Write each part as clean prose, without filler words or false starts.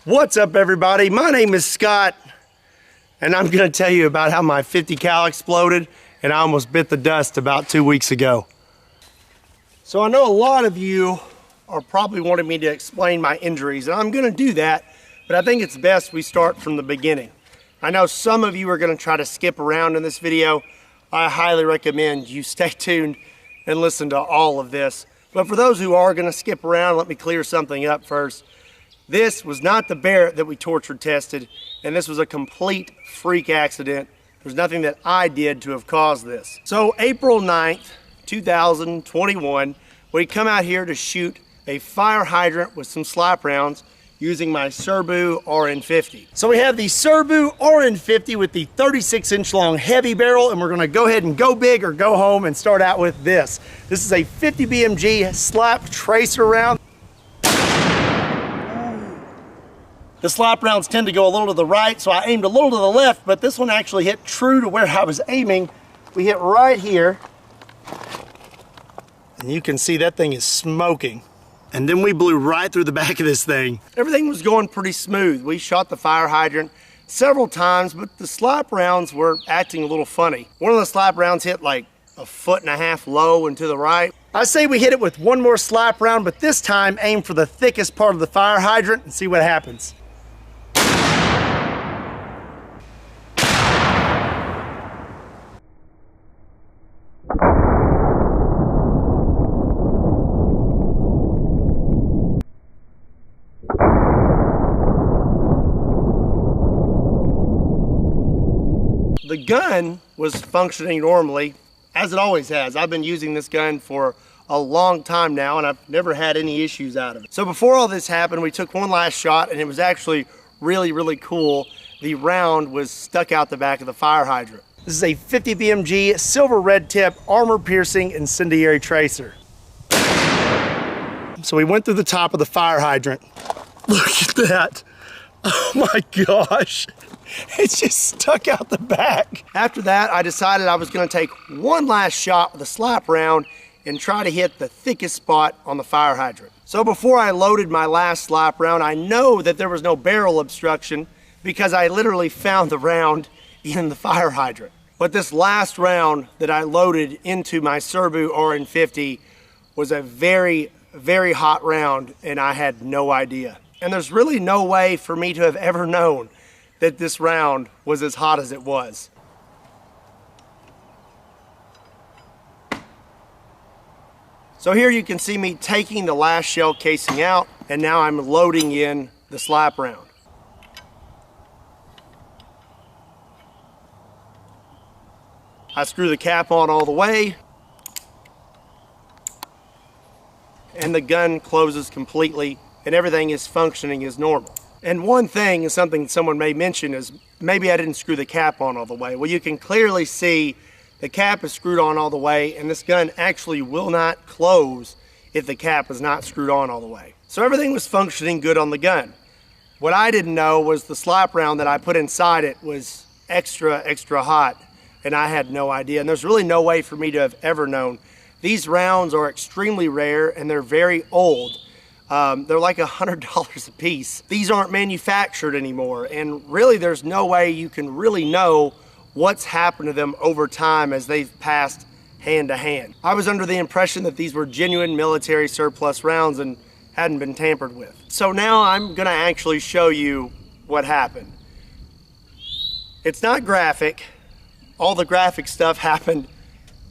What's up, everybody? My name is Scott, and I'm going to tell you about how my 50 cal exploded and I almost bit the dust about 2 weeks ago. So I know a lot of you are probably wanting me to explain my injuries, and I'm going to do that, but I think it's best we start from the beginning. I know some of you are going to try to skip around in this video. I highly recommend you stay tuned and listen to all of this. But for those who are going to skip around, let me clear something up first. This was not the Barrett that we tortured tested, and this was a complete freak accident. There's nothing that I did to have caused this. So April 9th, 2021, we come out here to shoot a fire hydrant with some slap rounds using my Serbu RN50. So we have the Serbu RN50 with the 36-inch long heavy barrel, and we're gonna go ahead and go big or go home and start out with this. This is a 50 BMG slap tracer round. The slap rounds tend to go a little to the right, so I aimed a little to the left, but this one actually hit true to where I was aiming. We hit right here, and you can see that thing is smoking. And then we blew right through the back of this thing. Everything was going pretty smooth. We shot the fire hydrant several times, but the slap rounds were acting a little funny. One of the slap rounds hit like 1.5 feet low and to the right. I say we hit it with one more slap round, but this time aim for the thickest part of the fire hydrant and see what happens. The gun was functioning normally, as it always has. I've been using this gun for a long time now, and I've never had any issues out of it. So before all this happened, we took one last shot, and it was actually really, really cool. The round was stuck out the back of the fire hydrant. This is a 50 BMG silver red tip armor piercing incendiary tracer. So we went through the top of the fire hydrant. Look at that. Oh my gosh. It's just stuck out the back. After that, I decided I was gonna take one last shot with a slap round and try to hit the thickest spot on the fire hydrant. So before I loaded my last slap round, I know that there was no barrel obstruction because I literally found the round in the fire hydrant. But this last round that I loaded into my Serbu RN50 was a very, very hot round, and I had no idea. And there's really no way for me to have ever known that this round was as hot as it was. So here you can see me taking the last shell casing out, and now I'm loading in the slap round. I screw the cap on all the way, and the gun closes completely, and everything is functioning as normal. And one thing is something someone may mention is maybe I didn't screw the cap on all the way. Well, you can clearly see the cap is screwed on all the way, and this gun actually will not close if the cap is not screwed on all the way. So everything was functioning good on the gun. What I didn't know was the slap round that I put inside it was extra, extra hot, and I had no idea. And there's really no way for me to have ever known. These rounds are extremely rare, and they're very old. They're like $100 a piece. These aren't manufactured anymore, and really there's no way you can really know what's happened to them over time as they've passed hand to hand. I was under the impression that these were genuine military surplus rounds and hadn't been tampered with. So now I'm gonna actually show you what happened. It's not graphic. All the graphic stuff happened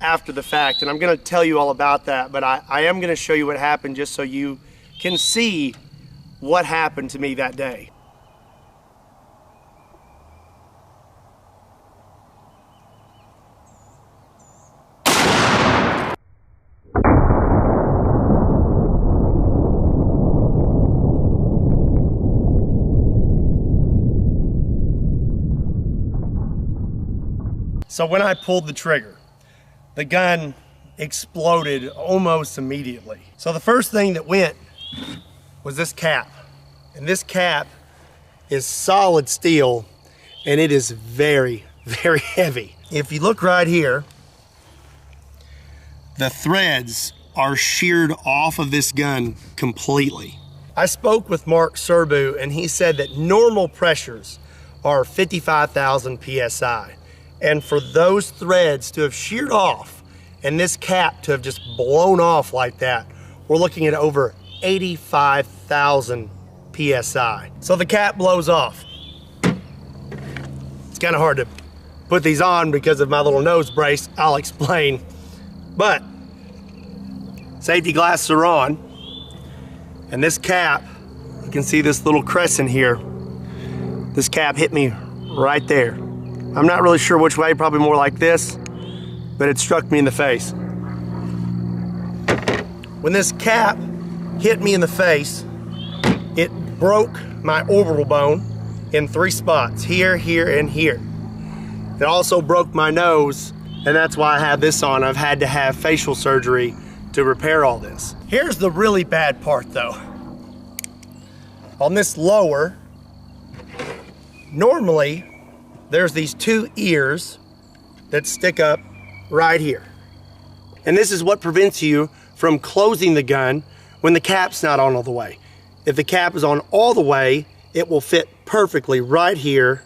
after the fact, and I'm gonna tell you all about that, but I am gonna show you what happened just so you can see what happened to me that day. So when I pulled the trigger, the gun exploded almost immediately. So the first thing that went was this cap. And this cap is solid steel, and it is very, very heavy. If you look right here, the threads are sheared off of this gun completely. I spoke with Mark Serbu and he said that normal pressures are 55,000 PSI. And for those threads to have sheared off and this cap to have just blown off like that, we're looking at over 85,000 PSI. So the cap blows off. It's kind of hard to put these on because of my little nose brace. I'll explain. But safety glasses are on. And this cap, you can see this little crescent here. This cap hit me right there. I'm not really sure which way, probably more like this, but it struck me in the face. When this cap hit me in the face, it broke my orbital bone in 3 spots, here, here, and here. It also broke my nose, and that's why I have this on. I've had to have facial surgery to repair all this. Here's the really bad part though. On this lower, normally there's these 2 ears that stick up right here. And this is what prevents you from closing the gun when the cap's not on all the way. If the cap is on all the way, it will fit perfectly right here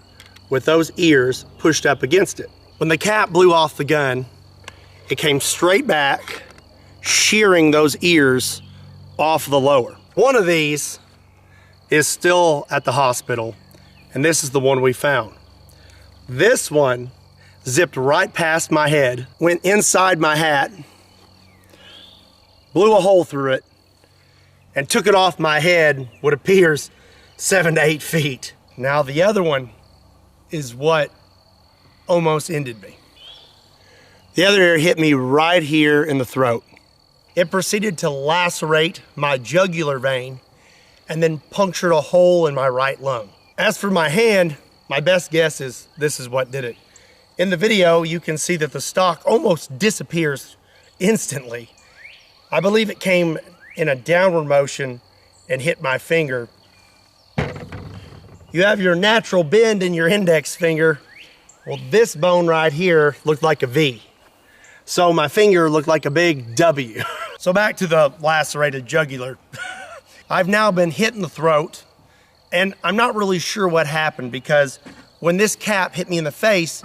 with those ears pushed up against it. When the cap blew off the gun, it came straight back, shearing those ears off the lower. One of these is still at the hospital, and this is the one we found. This one zipped right past my head, went inside my hat, blew a hole through it, and took it off my head what appears 7 to 8 feet. Now the other one is what almost ended me. The other ear hit me right here in the throat. It proceeded to lacerate my jugular vein and then punctured a hole in my right lung. As for my hand, my best guess is this is what did it. In the video, you can see that the stock almost disappears instantly. I believe it came in a downward motion and hit my finger. You have your natural bend in your index finger. Well, this bone right here looked like a V. So my finger looked like a big W. So back to the lacerated jugular. I've now been hit in the throat, and I'm not really sure what happened because when this cap hit me in the face,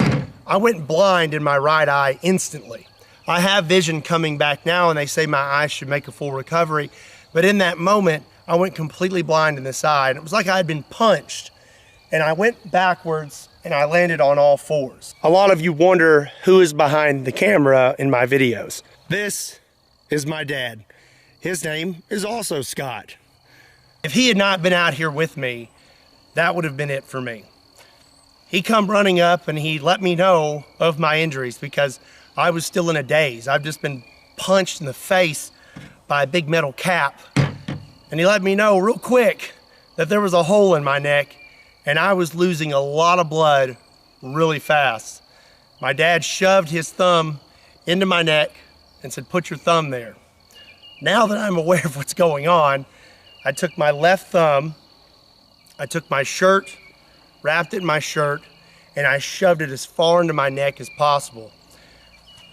I went blind in my right eye instantly. I have vision coming back now, and they say my eyes should make a full recovery. But in that moment, I went completely blind in this eye, and it was like I had been punched. And I went backwards, and I landed on all 4s. A lot of you wonder who is behind the camera in my videos. This is my dad. His name is also Scott. If he had not been out here with me, that would have been it for me. He come running up and he let me know of my injuries because I was still in a daze. I've just been punched in the face by a big metal cap. And he let me know real quick that there was a hole in my neck and I was losing a lot of blood really fast. My dad shoved his thumb into my neck and said, "Put your thumb there." Now that I'm aware of what's going on, I took my left thumb, I took my shirt, wrapped it in my shirt, and I shoved it as far into my neck as possible.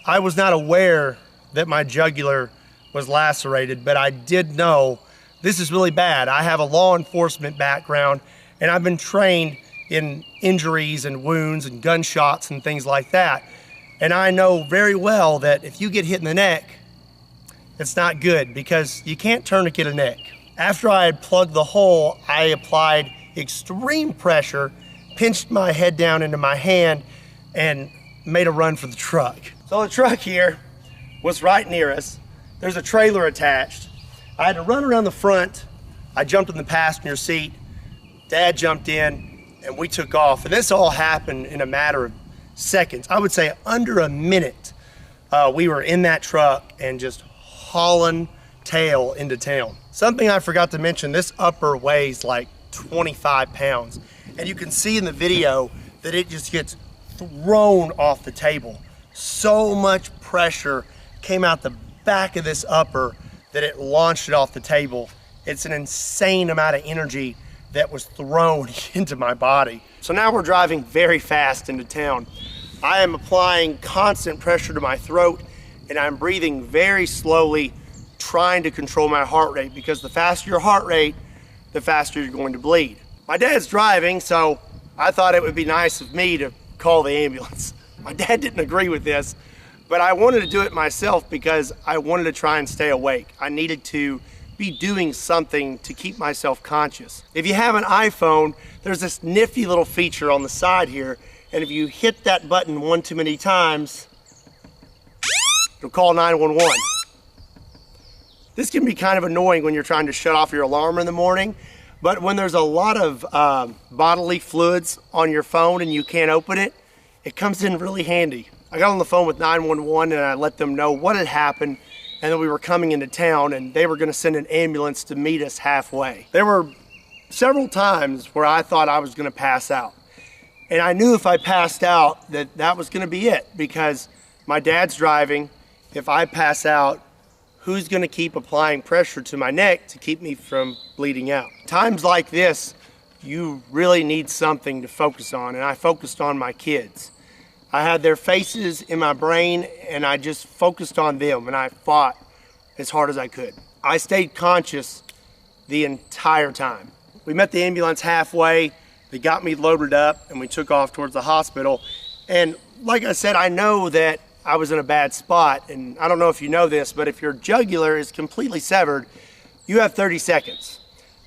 I was not aware that my jugular was lacerated, but I did know this is really bad. I have a law enforcement background, and I've been trained in injuries and wounds and gunshots and things like that. And I know very well that if you get hit in the neck, it's not good because you can't tourniquet a neck. After I had plugged the hole, I applied extreme pressure, pinched my head down into my hand, and made a run for the truck. So the truck here was right near us. There's a trailer attached. I had to run around the front. I jumped in the passenger seat. Dad jumped in and we took off. And this all happened in a matter of seconds. I would say under a minute. We were in that truck and just hauling tail into town. Something I forgot to mention, this upper weighs like 25 pounds. And you can see in the video that it just gets thrown off the table. So much pressure came out the back of this upper that it launched it off the table. It's an insane amount of energy that was thrown into my body. So now we're driving very fast into town. I am applying constant pressure to my throat and I'm breathing very slowly, trying to control my heart rate, because the faster your heart rate, the faster you're going to bleed. My dad's driving, so I thought it would be nice of me to call the ambulance. My dad didn't agree with this, but I wanted to do it myself because I wanted to try and stay awake. I needed to be doing something to keep myself conscious. If you have an iPhone, there's this nifty little feature on the side here, and if you hit that button one too many times, it'll call 911. This can be kind of annoying when you're trying to shut off your alarm in the morning, but when there's a lot of bodily fluids on your phone and you can't open it, it comes in really handy. I got on the phone with 911 and I let them know what had happened and that we were coming into town and they were gonna send an ambulance to meet us halfway. There were several times where I thought I was gonna pass out. And I knew if I passed out that that was gonna be it, because my dad's driving. If I pass out, who's gonna keep applying pressure to my neck to keep me from bleeding out? Times like this, you really need something to focus on, and I focused on my kids. I had their faces in my brain and I just focused on them and I fought as hard as I could. I stayed conscious the entire time. We met the ambulance halfway, they got me loaded up and we took off towards the hospital. And like I said, I know that I was in a bad spot, and I don't know if you know this, but if your jugular is completely severed, you have 30 seconds.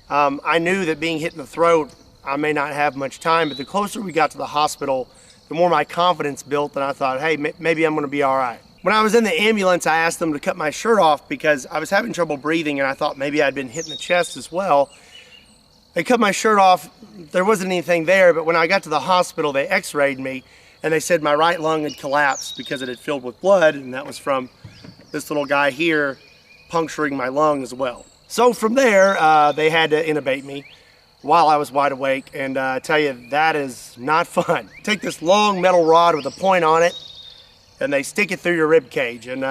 I knew that being hit in the throat, I may not have much time, but the closer we got to the hospital, the more my confidence built, and I thought, hey, maybe I'm gonna be all right. When I was in the ambulance, I asked them to cut my shirt off because I was having trouble breathing and I thought maybe I'd been hit in the chest as well. They cut my shirt off, there wasn't anything there, but when I got to the hospital, they x-rayed me and they said my right lung had collapsed because it had filled with blood, and that was from this little guy here puncturing my lung as well. So from there, they had to intubate me while I was wide awake, and I tell you, that is not fun. Take this long metal rod with a point on it, and they stick it through your rib cage, and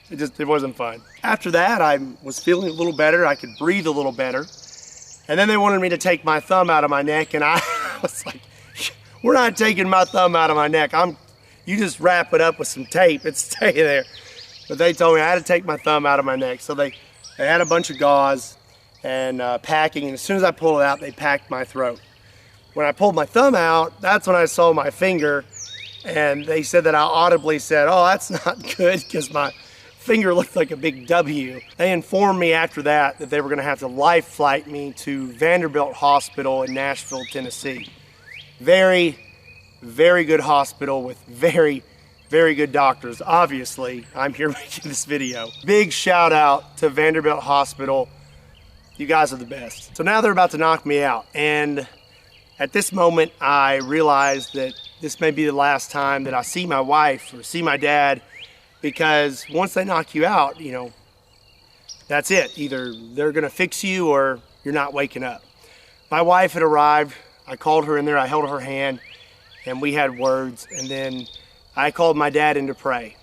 it wasn't fun. After that, I was feeling a little better. I could breathe a little better, and then they wanted me to take my thumb out of my neck, and I was like, we're not taking my thumb out of my neck. You just wrap it up with some tape and stay there. But they told me I had to take my thumb out of my neck, so they had a bunch of gauze and packing, and as soon as I pulled it out, they packed my throat. When I pulled my thumb out, that's when I saw my finger, and they said that I audibly said, oh, that's not good, because my finger looked like a big W. They informed me after that they were gonna have to life flight me to Vanderbilt Hospital in Nashville, Tennessee. Very, very good hospital with very, very good doctors. Obviously, I'm here making this video. Big shout out to Vanderbilt Hospital. You guys are the best. So now they're about to knock me out, and at this moment I realized that this may be the last time that I see my wife or see my dad, because once they knock you out, you know, that's it. Either they're gonna fix you or you're not waking up. My wife had arrived. I called her in there, I held her hand, and we had words, and then I called my dad in to pray.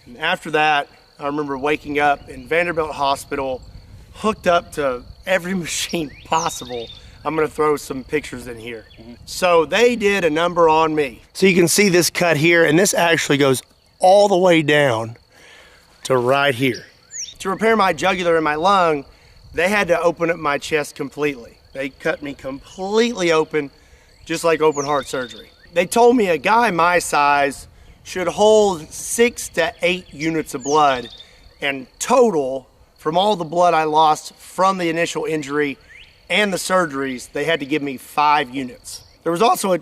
And after that, I remember waking up in Vanderbilt Hospital, hooked up to every machine possible. I'm gonna throw some pictures in here. So they did a number on me. So you can see this cut here, and this actually goes all the way down to right here. To repair my jugular and my lung, they had to open up my chest completely. They cut me completely open, just like open heart surgery. They told me a guy my size should hold 6 to 8 units of blood, and total, from all the blood I lost from the initial injury and the surgeries, they had to give me 5 units. There was also a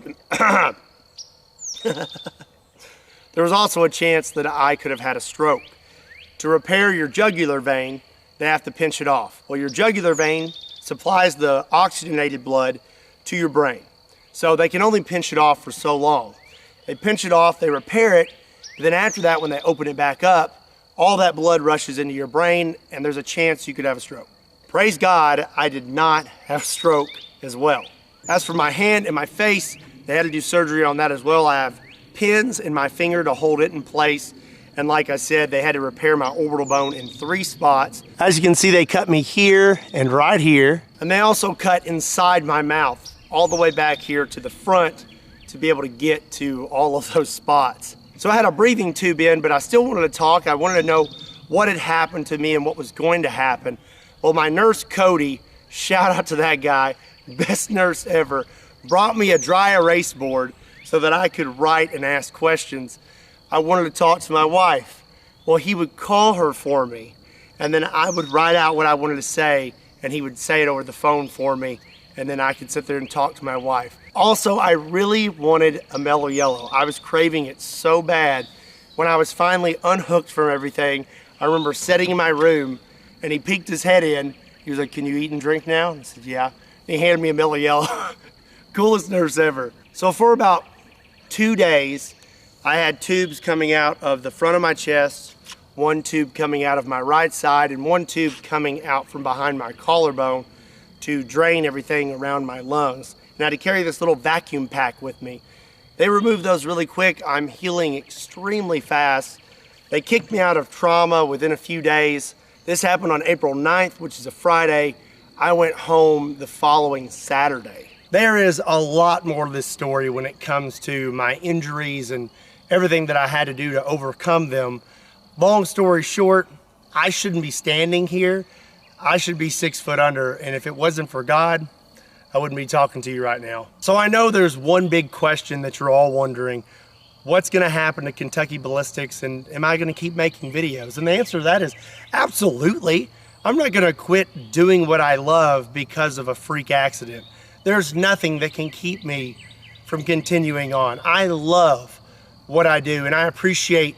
chance that I could have had a stroke. To repair your jugular vein, they have to pinch it off. Well, your jugular vein supplies the oxygenated blood to your brain. So they can only pinch it off for so long. They pinch it off, they repair it, but then after that, when they open it back up, all that blood rushes into your brain, and there's a chance you could have a stroke. Praise God, I did not have a stroke as well. As for my hand and my face, they had to do surgery on that as well. I have pins in my finger to hold it in place. And like I said, they had to repair my orbital bone in 3 spots. As you can see, they cut me here and right here. And they also cut inside my mouth, all the way back here to the front, to be able to get to all of those spots. So I had a breathing tube in, but I still wanted to talk. I wanted to know what had happened to me and what was going to happen. Well, my nurse Cody, shout out to that guy, best nurse ever, brought me a dry erase board so that I could write and ask questions. I wanted to talk to my wife. Well, he would call her for me, and then I would write out what I wanted to say, and he would say it over the phone for me, and then I could sit there and talk to my wife. Also, I really wanted a Mellow Yellow. I was craving it so bad. When I was finally unhooked from everything, I remember sitting in my room, and he peeked his head in. He was like, "Can you eat and drink now?" I said, "Yeah." And he handed me a Mellow Yellow. Coolest nurse ever. So for about 2 days, I had tubes coming out of the front of my chest, one tube coming out of my right side, and one tube coming out from behind my collarbone to drain everything around my lungs. And I had to carry this little vacuum pack with me. They removed those really quick. I'm healing extremely fast. They kicked me out of trauma within a few days. This happened on April 9th, which is a Friday. I went home the following Saturday. There is a lot more to this story when it comes to my injuries and everything that I had to do to overcome them. Long story short, I shouldn't be standing here. I should be 6 foot under, and if it wasn't for God, I wouldn't be talking to you right now. So I know there's one big question that you're all wondering: what's gonna happen to Kentucky Ballistics, and am I gonna keep making videos? And the answer to that is absolutely. I'm not gonna quit doing what I love because of a freak accident. There's nothing that can keep me from continuing on. I love what I do, and I appreciate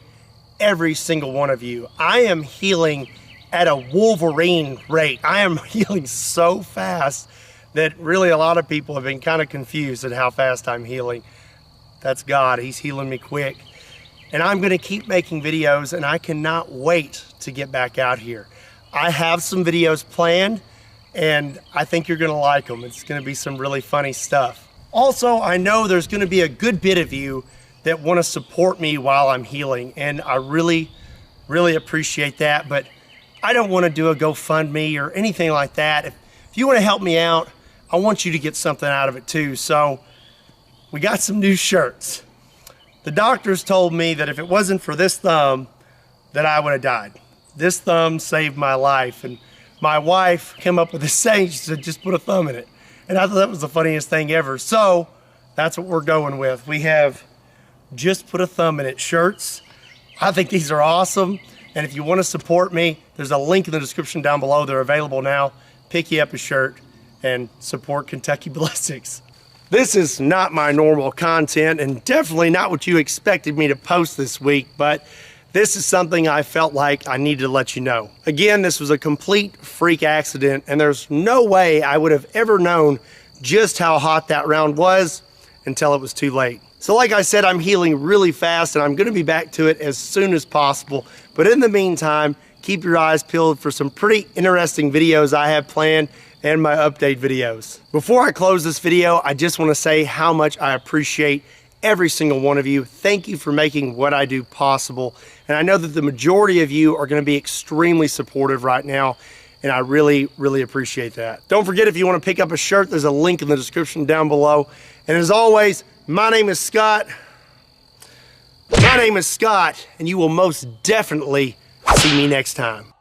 every single one of you. I am healing at a Wolverine rate. I am healing so fast that really a lot of people have been kind of confused at how fast I'm healing. That's God, He's healing me quick. And I'm gonna keep making videos, and I cannot wait to get back out here. I have some videos planned, and I think you're gonna like them. It's gonna be some really funny stuff. Also, I know there's gonna be a good bit of you that wanna support me while I'm healing, and I really, really appreciate that, but I don't wanna do a GoFundMe or anything like that. If you wanna help me out, I want you to get something out of it too. So we got some new shirts. The doctors told me that if it wasn't for this thumb, that I would have died. This thumb saved my life. And my wife came up with this saying. She said, "Just put a thumb in it." And I thought that was the funniest thing ever. So that's what we're going with. We have "Just Put a Thumb in It" shirts. I think these are awesome. And if you want to support me, there's a link in the description down below. They're available now. Pick you up a shirt and support Kentucky Ballistics. This is not my normal content, and definitely not what you expected me to post this week, but this is something I felt like I needed to let you know. Again, this was a complete freak accident, and there's no way I would have ever known just how hot that round was until it was too late. So like I said, I'm healing really fast, and I'm gonna be back to it as soon as possible. But in the meantime, keep your eyes peeled for some pretty interesting videos I have planned and my update videos. Before I close this video, I just want to say how much I appreciate every single one of you. Thank you for making what I do possible. And I know that the majority of you are going to be extremely supportive right now, and I really, really appreciate that. Don't forget, if you want to pick up a shirt, there's a link in the description down below. And as always, my name is Scott. My name is Scott, and you will most definitely see me next time.